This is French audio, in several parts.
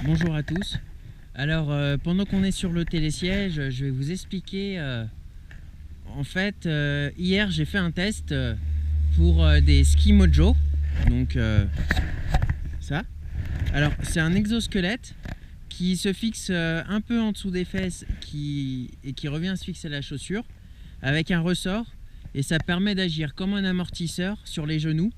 Bonjour à tous. Alors, pendant qu'on est sur le télésiège, je vais vous expliquer. Hier, j'ai fait un test pour des Ski Mojo. Donc, ça. Alors, c'est un exosquelette qui se fixe un peu en dessous des fesses et qui revient se fixer à la chaussure avec un ressort. Et ça permet d'agir comme un amortisseur sur les genoux.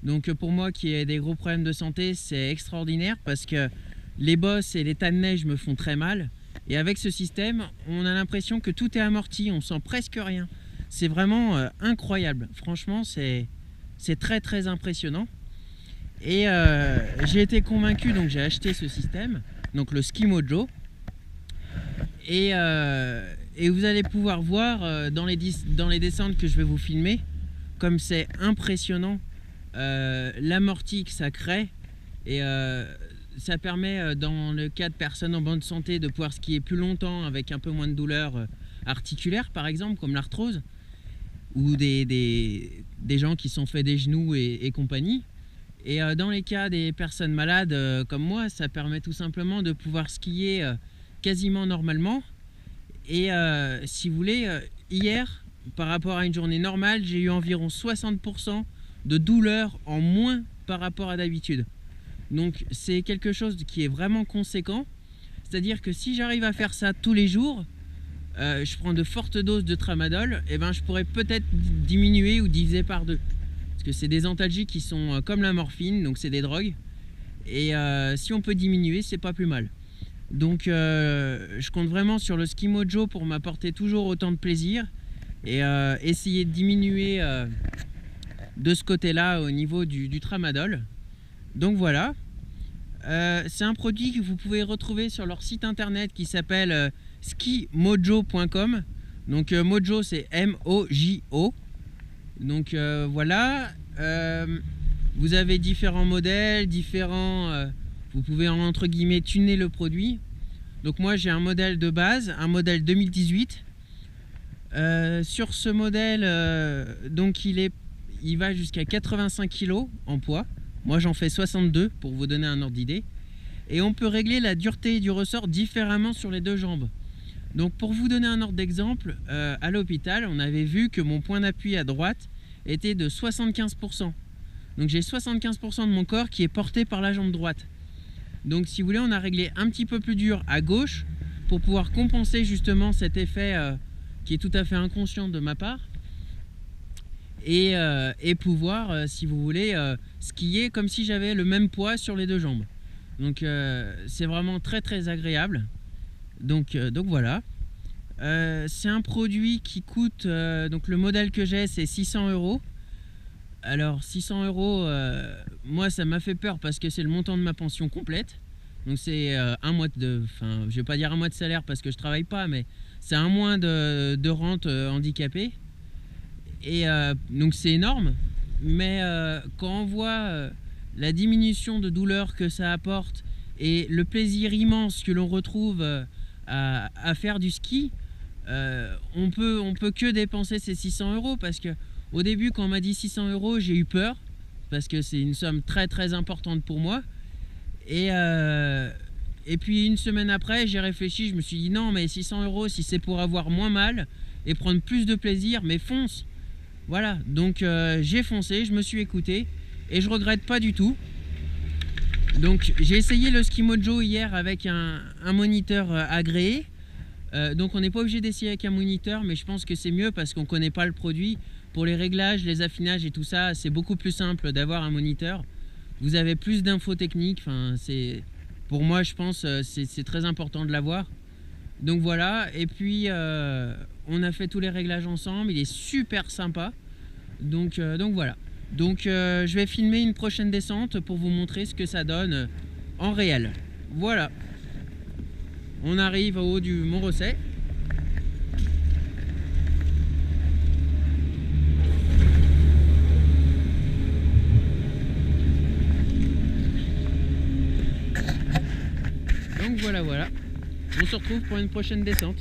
Donc, pour moi qui ai des gros problèmes de santé, c'est extraordinaire parce que les bosses et les tas de neige me font très mal. Et avec ce système, on a l'impression que tout est amorti, on sent presque rien. C'est vraiment incroyable. Franchement, c'est très très impressionnant. Et j'ai été convaincu, donc j'ai acheté ce système, donc le Ski Mojo. Et vous allez pouvoir voir dans les descentes que je vais vous filmer, comme c'est impressionnant l'amorti que ça crée. Et ça permet, dans le cas de personnes en bonne santé, de pouvoir skier plus longtemps avec un peu moins de douleurs articulaires, par exemple, comme l'arthrose, ou des gens qui sont fait des genoux et compagnie. Et dans les cas des personnes malades comme moi, ça permet tout simplement de pouvoir skier quasiment normalement. Et si vous voulez, hier, par rapport à une journée normale, j'ai eu environ 60% de douleur en moins par rapport à d'habitude. Donc c'est quelque chose qui est vraiment conséquent. C'est-à-dire que si j'arrive à faire ça tous les jours, je prends de fortes doses de tramadol, et ben je pourrais peut-être diminuer ou diviser par deux. Parce que c'est des antalgiques qui sont comme la morphine, donc c'est des drogues. Et si on peut diminuer, c'est pas plus mal. Donc je compte vraiment sur le Ski Mojo pour m'apporter toujours autant de plaisir et essayer de diminuer de ce côté-là au niveau du tramadol. Donc voilà, c'est un produit que vous pouvez retrouver sur leur site internet qui s'appelle skimojo.com. Donc Mojo, c'est M-O-J-O. Donc voilà, vous avez différents modèles, vous pouvez entre guillemets tuner le produit. Donc moi j'ai un modèle de base, un modèle 2018. Sur ce modèle, donc il va jusqu'à 85 kg en poids. Moi j'en fais 62 pour vous donner un ordre d'idée. Et on peut régler la dureté du ressort différemment sur les deux jambes. Donc pour vous donner un ordre d'exemple, à l'hôpital, on avait vu que mon point d'appui à droite était de 75%. Donc j'ai 75% de mon corps qui est porté par la jambe droite. Donc si vous voulez, on a réglé un petit peu plus dur à gauche pour pouvoir compenser justement cet effet qui est tout à fait inconscient de ma part. Et pouvoir, si vous voulez, skier comme si j'avais le même poids sur les deux jambes. Donc c'est vraiment très très agréable. Donc voilà. C'est un produit qui coûte, donc le modèle que j'ai c'est 600 €. Alors 600 €, moi ça m'a fait peur parce que c'est le montant de ma pension complète. Donc c'est un mois je vais pas dire un mois de salaire parce que je travaille pas, mais c'est un mois de rente handicapée. Et donc c'est énorme, mais quand on voit la diminution de douleur que ça apporte et le plaisir immense que l'on retrouve à faire du ski, on peut que dépenser ces 600 € parce que au début quand on m'a dit 600 €, j'ai eu peur parce que c'est une somme très très importante pour moi. Et puis une semaine après j'ai réfléchi, je me suis dit non mais 600 € si c'est pour avoir moins mal et prendre plus de plaisir, mais fonce. Voilà, donc j'ai foncé, je me suis écouté et je regrette pas du tout. Donc j'ai essayé le Ski Mojo hier avec un moniteur agréé. Donc on n'est pas obligé d'essayer avec un moniteur, mais je pense que c'est mieux parce qu'on connaît pas le produit. Pour les réglages, les affinages et tout ça, c'est beaucoup plus simple d'avoir un moniteur. Vous avez plus d'infos techniques, pour moi je pense c'est très important de l'avoir. Donc voilà, et puis on a fait tous les réglages ensemble, il est super sympa. Donc voilà. Donc je vais filmer une prochaine descente pour vous montrer ce que ça donne en réel. Voilà. On arrive au haut du Mont Rosset. Donc voilà. On se retrouve pour une prochaine descente.